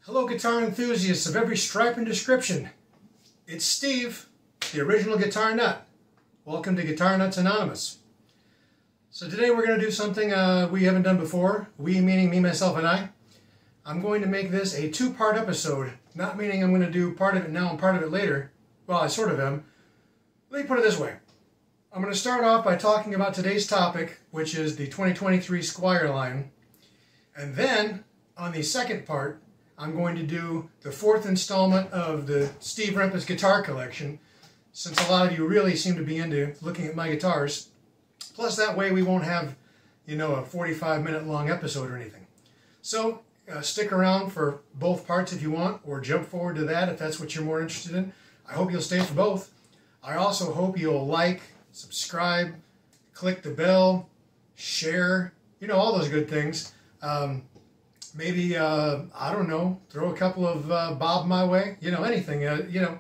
Hello guitar enthusiasts of every stripe and description. It's Steve, the original guitar nut. Welcome to Guitar Nuts Anonymous. So today we're going to do something we haven't done before. We meaning me, myself, and I. I'm going to make this a two-part episode. Not meaning I'm going to do part of it now and part of it later. Well, I sort of am. Let me put it this way. I'm going to start off by talking about today's topic, which is the 2023 Squier line. And then, on the second part, I'm going to do the fourth installment of the Steve Rempus guitar collection, since a lot of you really seem to be into looking at my guitars. Plus that way we won't have, a 45-minute long episode or anything. So stick around for both parts if you want, or jump forward to that if that's what you're more interested in. I hope you'll stay for both. I also hope you'll like, subscribe, click the bell, share, all those good things. Maybe, I don't know, throw a couple of bob my way, anything,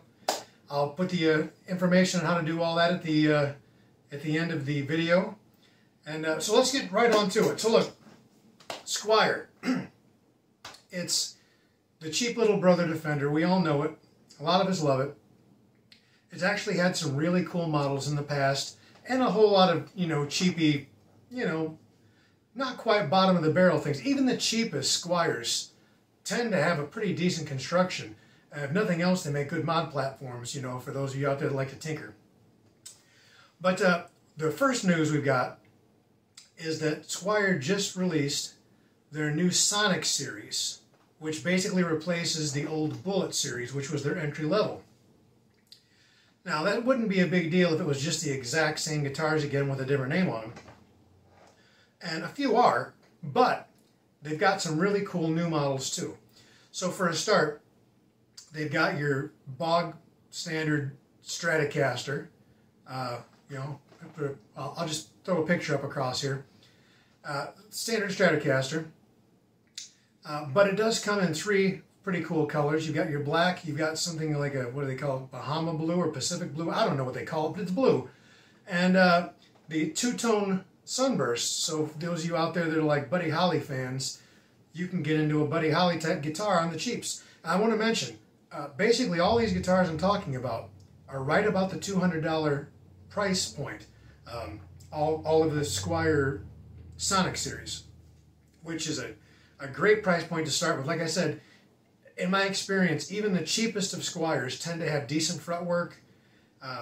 I'll put the information on how to do all that at the end of the video. And so let's get right on to it. So look, Squier, it's the cheap little brother Defender. We all know it. A lot of us love it. It's actually had some really cool models in the past, and a whole lot of, cheapy, not quite bottom of the barrel things. Even the cheapest Squiers tend to have a pretty decent construction. If nothing else, they make good mod platforms, for those of you out there that like to tinker. But the first news we've got is that Squier just released their new Sonic series, which basically replaces the old Bullet series, which was their entry level. Now, that wouldn't be a big deal if it was just the exact same guitars again with a different name on them. And a few are, but they've got some really cool new models too. So for a start, they've got your bog standard Stratocaster. I'll just throw a picture up across here. Standard Stratocaster. But it does come in three pretty cool colors. You've got your black, you've got something like a, what do they call it, Bahama blue or Pacific blue? I don't know what they call it, but it's blue. And the two-tone Sunburst. So for those of you out there that are like Buddy Holly fans, you can get into a Buddy Holly type guitar on the cheaps. I want to mention, basically all these guitars I'm talking about are right about the $200 price point. All of the Squier Sonic series, which is a great price point to start with. Like I said, in my experience, even the cheapest of Squiers tend to have decent fretwork.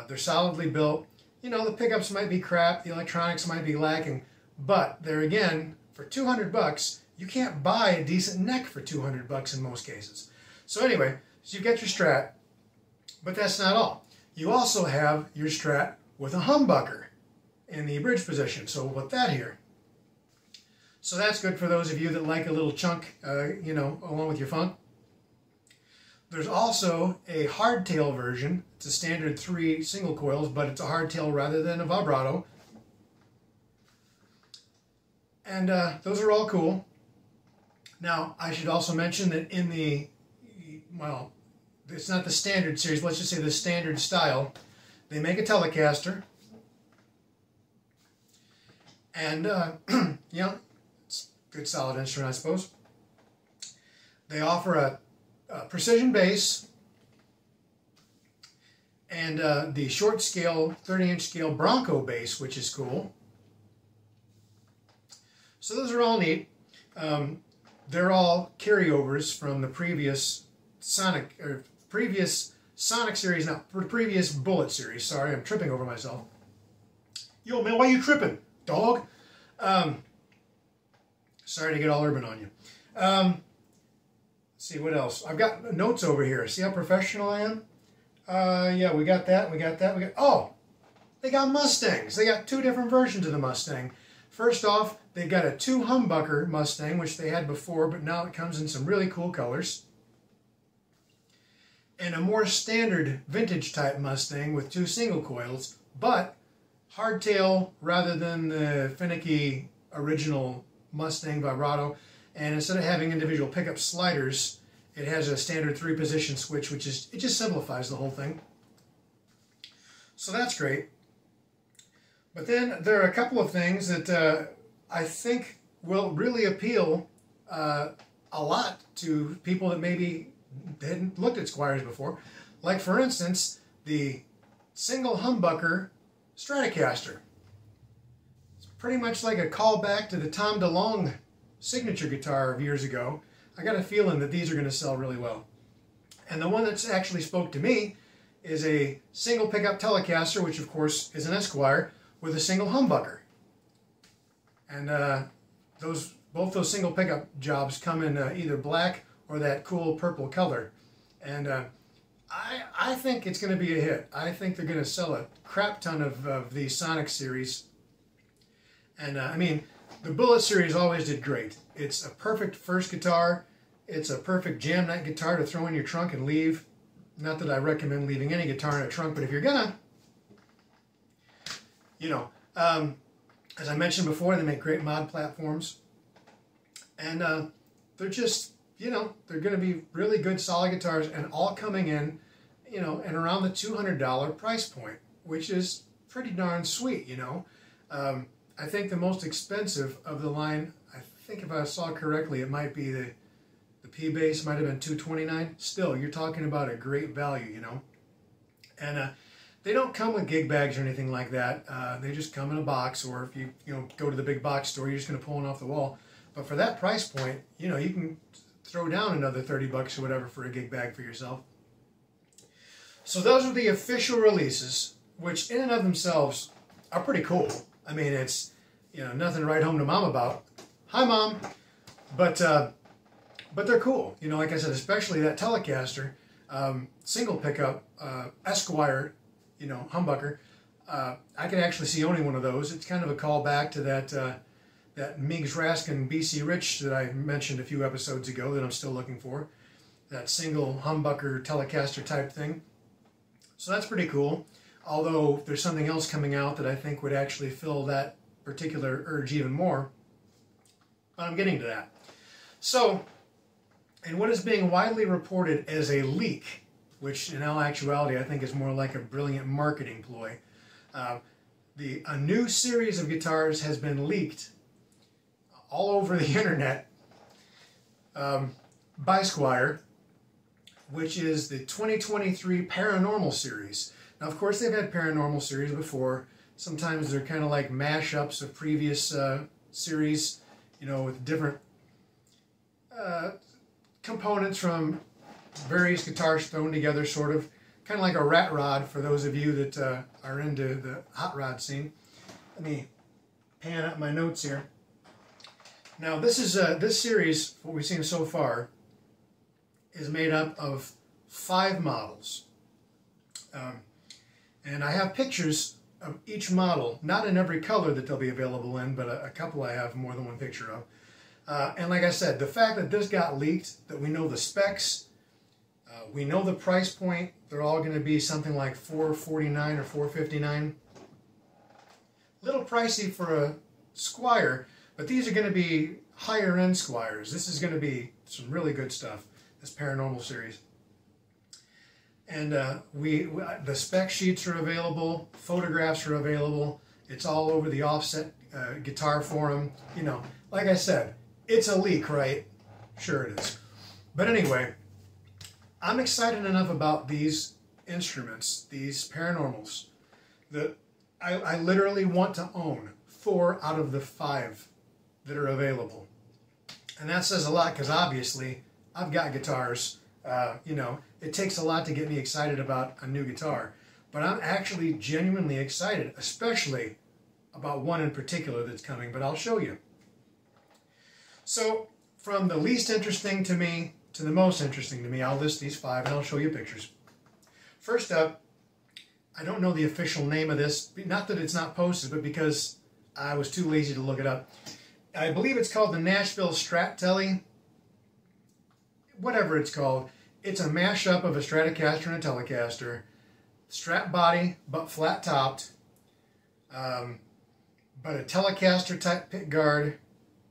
They're solidly built. The pickups might be crap, the electronics might be lacking, but there again, for 200 bucks, you can't buy a decent neck for 200 bucks in most cases. So anyway, so you get your Strat, but that's not all. You also have your Strat with a humbucker in the bridge position, so we'll put that here. So that's good for those of you that like a little chunk, along with your funk. There's also a hardtail version. It's a standard 3 single coils, but it's a hardtail rather than a vibrato. And those are all cool. Now, I should also mention that in the, well, it's not the standard series, let's just say the standard style, they make a Telecaster. And, it's a good solid instrument, I suppose. They offer a precision bass and the short scale 30-inch scale Bronco bass, which is cool. So those are all neat. They're all carryovers from the previous Sonic series, not the previous Bullet series. Sorry, I'm tripping over myself. Yo man, why you tripping, dog? Sorry to get all urban on you. Let's see, what else? I've got notes over here. See how professional I am? Yeah, we got that, oh! They got Mustangs. They got two different versions of the Mustang. First off, they've got a 2 humbucker Mustang, which they had before, but now it comes in some really cool colors. And a more standard vintage type Mustang with 2 single coils, but hardtail rather than the finicky original Mustang vibrato. And instead of having individual pickup sliders, it has a standard 3-position switch, which is, it just simplifies the whole thing. So that's great. But then there are a couple of things that I think will really appeal. I'll a lot to people that maybe hadn't looked at Squiers before. Like, for instance, the single humbucker Stratocaster. It's pretty much like a callback to the Tom DeLonge signature guitar of years ago. I got a feeling that these are going to sell really well. And the one that's actually spoke to me is a single pickup Telecaster, which of course is an Esquire, with a single humbucker. And both those single pickup jobs come in either black or that cool purple color. And I think it's going to be a hit. I think they're going to sell a crap ton of the Sonic series. And I mean, the Bullet series always did great. It's a perfect first guitar. It's a perfect jam night guitar to throw in your trunk and leave. Not that I recommend leaving any guitar in a trunk, but if you're gonna, you know, as I mentioned before, they make great mod platforms. And they're just, you know, they're going to be really good, solid guitars, and all coming in, you know, and around the $200 price point, which is pretty darn sweet, you know. I think the most expensive of the line, I think if I saw correctly, it might be the P-Bass might have been $229. Still, you're talking about a great value, you know. And they don't come with gig bags or anything like that. They just come in a box, or if you go to the big box store, you're just going to pull one off the wall. But for that price point, you know, you can throw down another 30 bucks or whatever for a gig bag for yourself. So those are the official releases, which in and of themselves are pretty cool. I mean, it's, you know, nothing to write home to mom about. Hi, mom. But they're cool. You know, like I said, especially that Telecaster single pickup Esquire, you know, humbucker. I could actually see owning one of those. It's kind of a callback to that Meigs Raskin BC Rich that I mentioned a few episodes ago that I'm still looking for. That single humbucker Telecaster type thing. So that's pretty cool. Although there's something else coming out that I think would actually fill that particular urge even more. But I'm getting to that. So, in what is being widely reported as a leak, which in all actuality I think is more like a brilliant marketing ploy, a new series of guitars has been leaked all over the internet by Squier, which is the 2023 Paranormal Series. Now, of course, they've had Paranormal Series before. Sometimes they're kind of like mashups of previous series, you know, with different components from various guitars thrown together, sort of. Kind of like a rat rod for those of you that are into the hot rod scene. Let me pan up my notes here. Now, this series, what we've seen so far, is made up of 5 models. And I have pictures of each model, not in every color that they'll be available in, but a couple I have more than one picture of. And like I said, the fact that this got leaked, that we know the specs, we know the price point, they're all going to be something like $449 or $459. Little pricey for a Squier, but these are going to be higher end Squiers. This is going to be some really good stuff, this Paranormal Series. And the spec sheets are available, photographs are available. It's all over the Offset Guitar Forum. You know, like I said, it's a leak, right? Sure it is. But anyway, I'm excited enough about these instruments, these Paranormals, that I literally want to own 4 out of the 5 that are available. And that says a lot, because obviously I've got guitars. You know, it takes a lot to get me excited about a new guitar. But I'm actually genuinely excited, especially about one in particular that's coming, but I'll show you. So, from the least interesting to me to the most interesting to me, I'll list these 5 and I'll show you pictures. First up, I don't know the official name of this, not that it's not posted, but because I was too lazy to look it up. I believe it's called the Nashville Strat Telly. Whatever it's called. It's a mashup of a Stratocaster and a Telecaster. Strat body, but flat topped. But a Telecaster type pick guard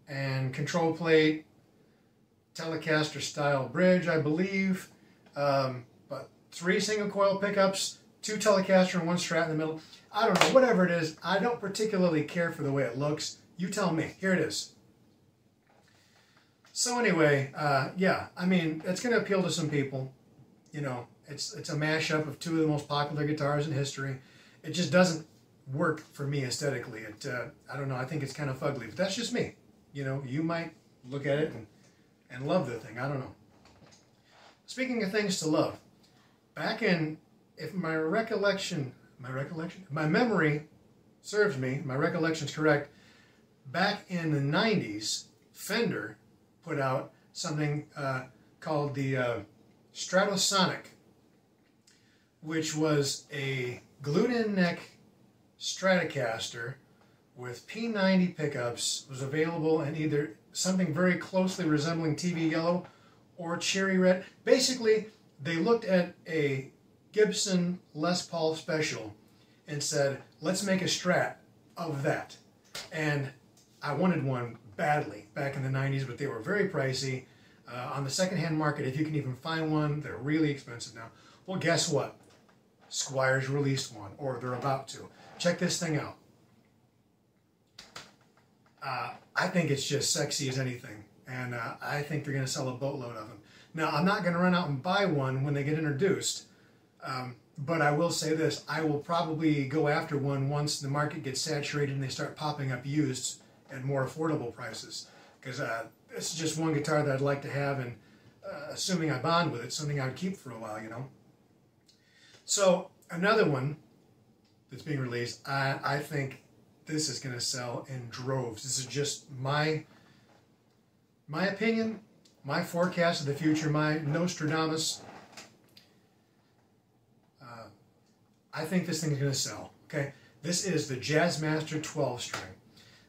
and control plate. Telecaster style bridge, I believe. But 3 single coil pickups, 2 Telecaster and 1 Strat in the middle. I don't know, whatever it is. I don't particularly care for the way it looks. You tell me. Here it is. So anyway, yeah, I mean, it's going to appeal to some people. You know, it's a mashup of two of the most popular guitars in history. It just doesn't work for me aesthetically. I don't know, I think it's kind of fugly, but that's just me. You know, you might look at it and love the thing, I don't know. Speaking of things to love, back in, if my memory serves me, my recollection's correct, back in the 90s, Fender put out something called the Stratosonic, which was a glued-in neck Stratocaster with P90 pickups. Was available in either something very closely resembling TV yellow or cherry red. Basically, they looked at a Gibson Les Paul Special and said, let's make a Strat of that. And I wanted one badly back in the 90s, but they were very pricey. On the secondhand market, if you can even find one, they're really expensive now. Well, guess what? Squier's released one, or they're about to. Check this thing out. I think it's just sexy as anything, and I think they're going to sell a boatload of them. Now, I'm not going to run out and buy one when they get introduced, but I will say this. I will probably go after one once the market gets saturated and they start popping up used at more affordable prices, because this is just one guitar that I'd like to have, and assuming I bond with it, something I'd keep for a while, you know. So another one that's being released, I think this is going to sell in droves. This is just my opinion, my forecast of the future, my Nostradamus. I think this thing is going to sell. Okay, this is the Jazzmaster 12 string.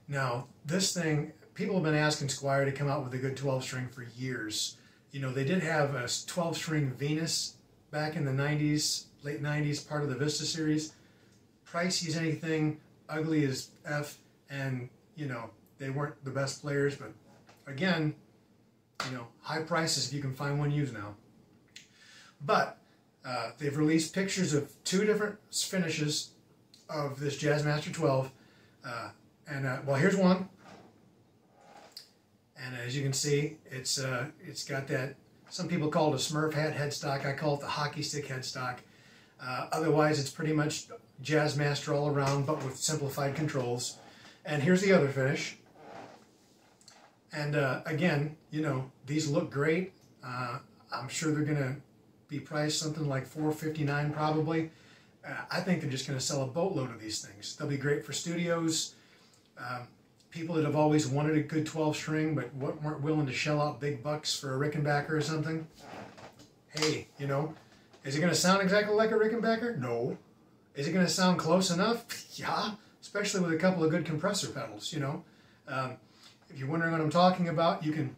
Now, this thing, people have been asking Squier to come out with a good 12 string for years. You know, they did have a 12 string Venus back in the 90s, late 90s, part of the Vista series. Pricey as anything, ugly as F, and, you know, they weren't the best players, but again, you know, high prices if you can find one used now. But they've released pictures of two different finishes of this Jazzmaster 12. Well, here's one. And as you can see, it's got that, some people call it a Smurf hat headstock. I call it the hockey stick headstock. Otherwise, it's pretty much Jazzmaster all around, but with simplified controls. And here's the other finish. And again, you know, these look great. I'm sure they're going to be priced something like $459 probably. I think they're just going to sell a boatload of these things. They'll be great for studios. People that have always wanted a good 12 string but weren't willing to shell out big bucks for a Rickenbacker or something. Hey, you know, is it going to sound exactly like a Rickenbacker? No. Is it going to sound close enough? Yeah, especially with a couple of good compressor pedals, you know. If you're wondering what I'm talking about, you can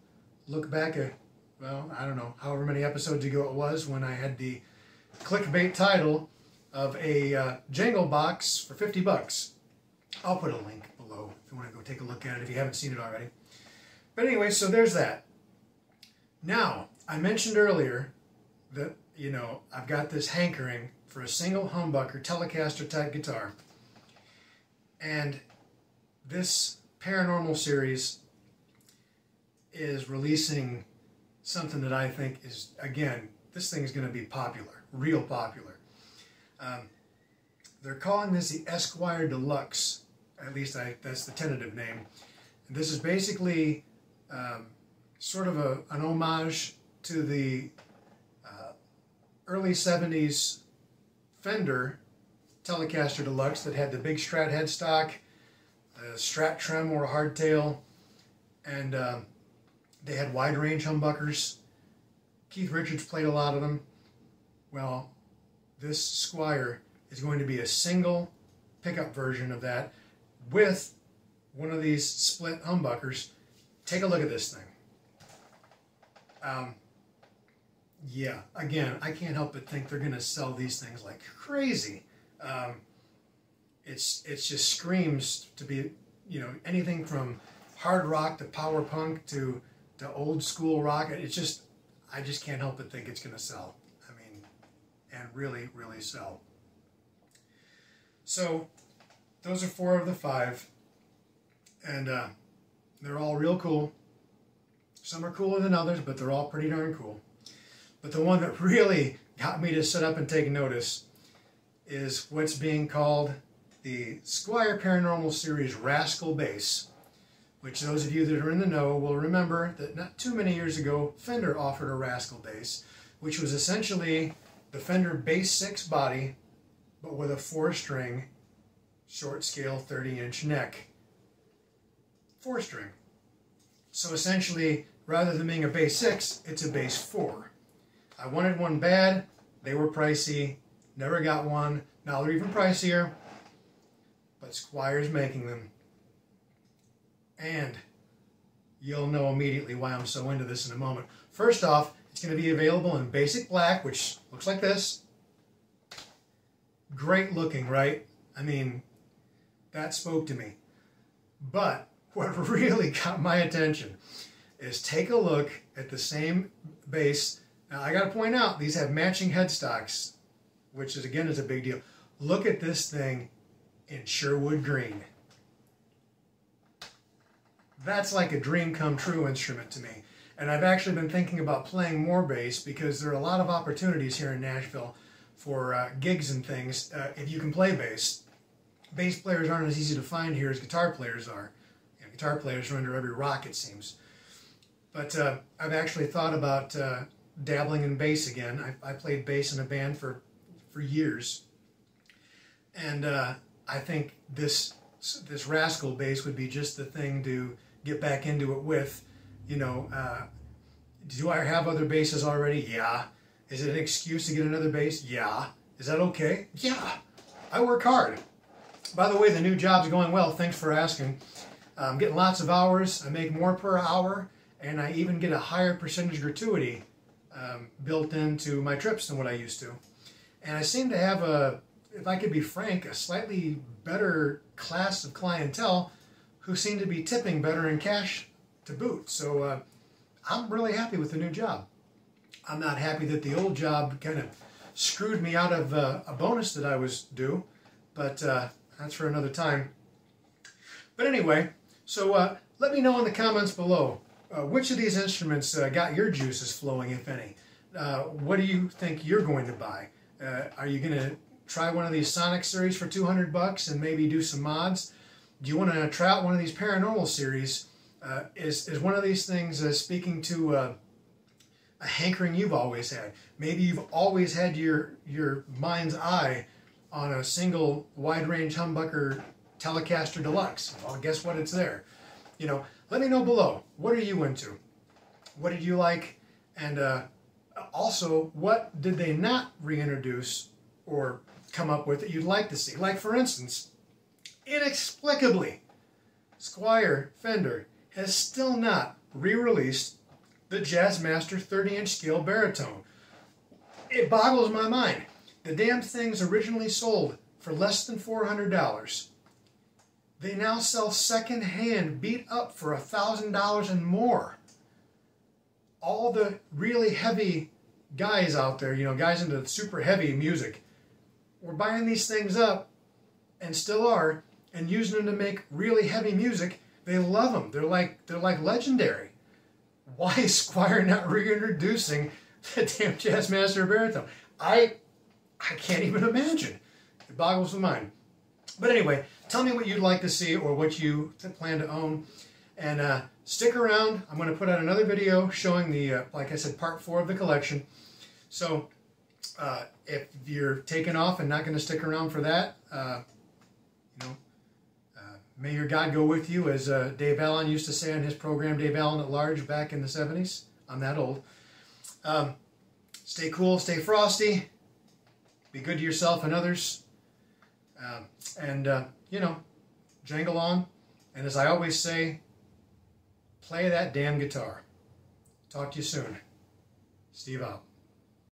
look back at, well, I don't know, however many episodes ago it was when I had the clickbait title of a Jangle box for 50 bucks. I'll put a link below if you want to go take a look at it if you haven't seen it already. But anyway, so there's that. Now, I mentioned earlier that, you know, I've got this hankering for a single humbucker Telecaster type guitar. And this Paranormal Series is releasing something that I think is, again, this thing is going to be popular, real popular. They're calling this the Esquire Deluxe. At least that's the tentative name. And this is basically sort of an homage to the early 70s Fender Telecaster Deluxe that had the big Strat headstock, the Strat trem or a hardtail, and they had wide range humbuckers. Keith Richards played a lot of them. Well, this Squier is going to be a single pickup version of that with one of these split humbuckers. Take a look at this thing. Yeah, again, I can't help but think they're going to sell these things like crazy. It's just screams to be, you know, anything from hard rock to power punk to old school rock. It's just, I just can't help but think it's going to sell. I mean, and really, really sell. So those are 4 of the 5, and they're all real cool. Some are cooler than others, but they're all pretty darn cool. But the one that really got me to sit up and take notice is what's being called the Squier Paranormal Series Rascal Bass, which those of you that are in the know will remember that not too many years ago, Fender offered a Rascal Bass, which was essentially the Fender Bass 6 body, but with a 4-string, short scale 30-inch neck. 4-string. So essentially, rather than being a Bass 6, it's a Bass 4. I wanted one bad, they were pricey, never got one, now they're even pricier, but Squier's making them. And you'll know immediately why I'm so into this in a moment. First off, it's going to be available in basic black, which looks like this. Great looking, right? I mean, that spoke to me. But what really got my attention is take a look at the same bass. Now, I got to point out, these have matching headstocks, which is, again, is a big deal. Look at this thing in Sherwood green. That's like a dream come true instrument to me. And I've actually been thinking about playing more bass because there are a lot of opportunities here in Nashville for gigs and things if you can play bass. Bass players aren't as easy to find here as guitar players are. You know, guitar players are under every rock, it seems. But I've actually thought about dabbling in bass again. I played bass in a band for years. And I think this Rascal Bass would be just the thing to get back into it with. You know, do I have other basses already? Yeah. Is it an excuse to get another bass? Yeah. Is that okay? Yeah. I work hard. By the way, the new job's going well. Thanks for asking. I'm getting lots of hours. I make more per hour, and I even get a higher percentage gratuity built into my trips than what I used to. And I seem to have a, if I could be frank, a slightly better class of clientele who seem to be tipping better in cash to boot. So I'm really happy with the new job. I'm not happy that the old job kind of screwed me out of a bonus that I was due, but that's for another time. But anyway, so let me know in the comments below, which of these instruments got your juices flowing, if any? What do you think you're going to buy? Are you going to try one of these Sonic series for $200 and maybe do some mods? Do you want to try out one of these Paranormal series? Is one of these things speaking to a hankering you've always had? Maybe you've always had your mind's eye on a single wide-range humbucker Telecaster Deluxe. Well, guess what? It's there. You know, let me know below. What are you into? What did you like? And also, what did they not reintroduce or come up with that you'd like to see? Like, for instance, inexplicably, Squier Fender has still not re-released the Jazzmaster 30-inch scale baritone. It boggles my mind. The damn thing's originally sold for less than $400. They now sell second-hand, beat up for $1,000 and more. All the really heavy guys out there, you know, guys into super heavy music, were buying these things up, and still are, and using them to make really heavy music. They love them. They're like legendary. Why is Squier not reintroducing the damn Jazzmaster baritone? I can't even imagine. It boggles the mind. But anyway, tell me what you'd like to see or what you plan to own. And stick around. I'm going to put out another video showing the, like I said, part 4 of the collection. So if you're taking off and not going to stick around for that, you know, may your God go with you, as Dave Allen used to say on his program, Dave Allen at Large, back in the 70s. I'm that old. Stay cool, stay frosty, be good to yourself and others, you know, jangle on. And as I always say, play that damn guitar. Talk to you soon. Steve out.